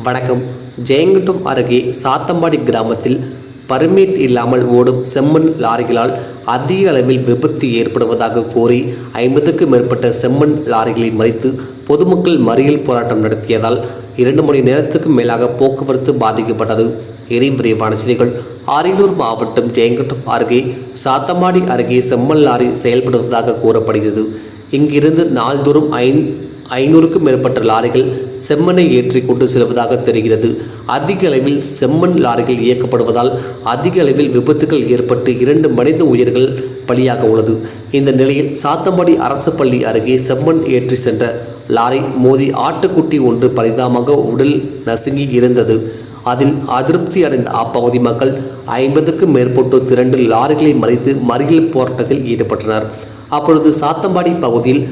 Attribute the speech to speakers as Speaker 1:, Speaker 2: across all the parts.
Speaker 1: வணக்கம். ஜெயங்கொண்டம் அருகே சாத்தம்பாடி கிராமத்தில் பர்மிட் இல்லாமல் ஓடும் செம்மண் லாரிகளால் அதிக அளவில் விபத்து ஏற்படுவதாக கூறி 50க்கும் மேற்பட்ட செம்மண் லாரிகளை மறித்து பொதுமக்கள் மறியல் போராட்டம் நடத்தியதால் 2 மணி நேரத்துக்கும் மேலாக போக்குவரத்து பாதிக்கப்பட்டது. விரிவான செய்திகள். அரியலூர் மாவட்டம் ஜெயங்கொண்டம் அருகே சாத்தம்பாடி அருகே செம்மண் லாரி செயல்படுவதாக கூறப்படுகிறது. இங்கிருந்து நாள்தோறும் 500க்கும் மேற்பட்ட லாரிகள் செம்மண்ணை ஏற்றி கொண்டு செல்வதாக தெரிகிறது. அதிக அளவில் செம்மண் லாரிகள் இயக்கப்படுவதால் அதிக அளவில் விபத்துகள் ஏற்பட்டு 2 மனித உயிர்கள் பலியாக உள்ளது. இந்த நிலையில் சாத்தம்பாடி அரசு பள்ளி அருகே செம்மண் ஏற்றி சென்ற லாரி மோதி ஆட்டுக்குட்டி ஒன்று பரிதாபமாக உடல் நசுங்கி இருந்தது. அதில் அதிருப்தி அடைந்த அப்பகுதி மக்கள் 50க்கும் மேற்பட்டோர் திரண்டு லாரிகளை மறித்து மறியல் போராட்டத்தில் ஈடுபட்டனர். அப்பொழுது சாத்தம்பாடி பகுதியில்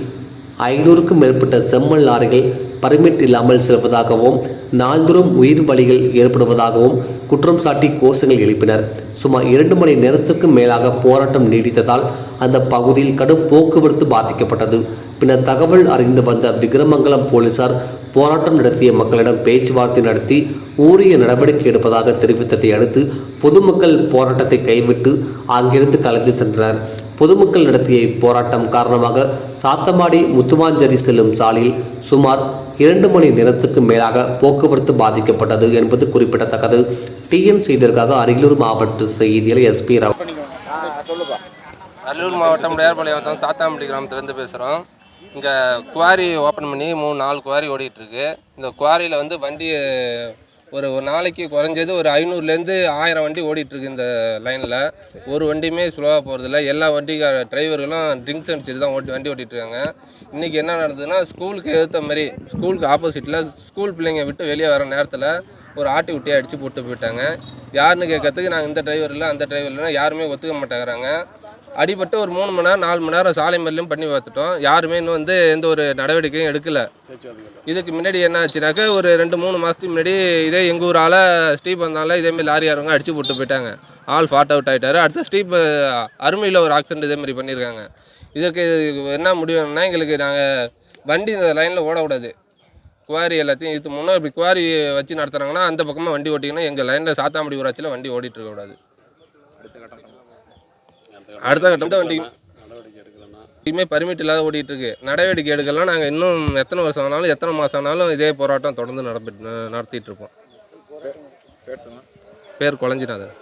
Speaker 1: 500க்கும் மேற்பட்ட செம்மண் லாரிகள் பர்மிட் இல்லாமல் செல்வதாகவும் நாள்தோறும் உயிர் பலிகள் ஏற்படுவதாகவும் குற்றம் சாட்டி கோஷங்கள் எழுப்பினர். சுமார் 2 மணி நேரத்துக்கும் மேலாக போராட்டம் நீடித்ததால் அந்த பகுதியில் கடும் போக்குவரத்து பாதிக்கப்பட்டது. பின்னர் தகவல் அறிந்து வந்த விக்கிரமங்கலம் போலீசார் போராட்டம் நடத்திய மக்களிடம் பேச்சுவார்த்தை நடத்தி உரிய நடவடிக்கை எடுப்பதாக தெரிவித்ததை அடுத்து பொதுமக்கள் போராட்டத்தை கைவிட்டு அங்கிருந்து கலந்து சென்றனர். பொதுமக்கள் நடத்திய போராட்டம் காரணமாக சாத்தம்பாடி முத்துவாஞ்சேரி செல்லும் சாலையில் சுமார் 2 மணி நேரத்துக்கு மேலாக போக்குவரத்து பாதிக்கப்பட்டது என்பது குறிப்பிடத்தக்கது. டிஎன் செய்திற்காக அரியலூர் மாவட்ட செய்தியில் எஸ்பி ராவ்.
Speaker 2: அரியலூர் மாவட்டம் டேர்பாளையம் சாத்தாம்பட்டி கிராமத்துலேருந்து பேசுகிறோம். இங்கே குவாரி ஓப்பன் பண்ணி 3-4 குவாரி ஓடிட்டுருக்கு. இந்த குவாரியில் வண்டி ஒரு நாளைக்கு குறைஞ்சது ஒரு 500லேருந்து 1000 வண்டி ஓடிட்டுருக்கு. இந்த லைனில் ஒரு வண்டியுமே ஸ்லோவாக போகிறதில்ல. எல்லா டிரைவர்களும் ட்ரிங்க்ஸ் அடிச்சுட்டு தான் வண்டி ஓட்டிகிட்ருக்காங்க. இன்றைக்கி என்ன நடந்ததுன்னா, ஸ்கூலுக்கு எதிர்த்த மாதிரி ஸ்கூலுக்கு ஆப்போசிட்டில் ஸ்கூல் பிள்ளைங்க விட்டு வெளியே வர நேரத்தில் ஒரு ஆட்டு குட்டியை அடித்து போட்டு போயிட்டாங்க. யாருன்னு கேட்கறதுக்கு நாங்கள் இந்த டிரைவர் இல்லை அந்த டிரைவர் இல்லைன்னா யாருமே ஒத்துக்க மாட்டேங்கிறாங்க. அடிபட்டு ஒரு 3 மணி நேரம் 4 மணி நேரம் சாலை மறியலும் பண்ணி பார்த்துட்டோம். யாருமே இன்னும் எந்த ஒரு நடவடிக்கையும் எடுக்கலை. இதுக்கு முன்னாடி என்ன ஆச்சுனாக்கா, ஒரு 2-3 மாதத்துக்கு முன்னாடி இதே எங்கள் ஊர் ஆளை ஸ்ரீபந்தாவில் இதேமாரி லாரியாரவங்க அடித்து போட்டு போயிட்டாங்க. ஆள் ஃபாட் அவுட் ஆகிட்டார். அடுத்து அருமையில் ஒரு ஆக்சிடென்ட் இதேமாதிரி பண்ணியிருக்காங்க. இதற்கு என்ன முடிவுன்னா, எங்களுக்கு நாங்கள் வண்டி இந்த லைனில் ஓடக்கூடாது. குவாரி எல்லாத்தையும் இது முன்னே இப்படி குவாரி வச்சு நடத்துகிறாங்கன்னா அந்த பக்கமாக வண்டி ஓட்டிங்கன்னா எங்கள் லைனில் சாத்தாம்படி ஊராட்சியில் வண்டி ஓடிட்டு இருக்கக்கூடாது. அடுத்த கட்டம் தான் வண்டியுமே பர்மிட் இல்லாத ஓடிட்டு இருக்கு. நடவடிக்கை எடுக்கலாம். நாங்கள் இன்னும் எத்தனை வருஷம் ஆனாலும் எத்தனை மாதம் ஆனாலும் இதே போராட்டம் தொடர்ந்து நடத்திட்டு இருப்போம். பேர் குழஞ்சினாதன்.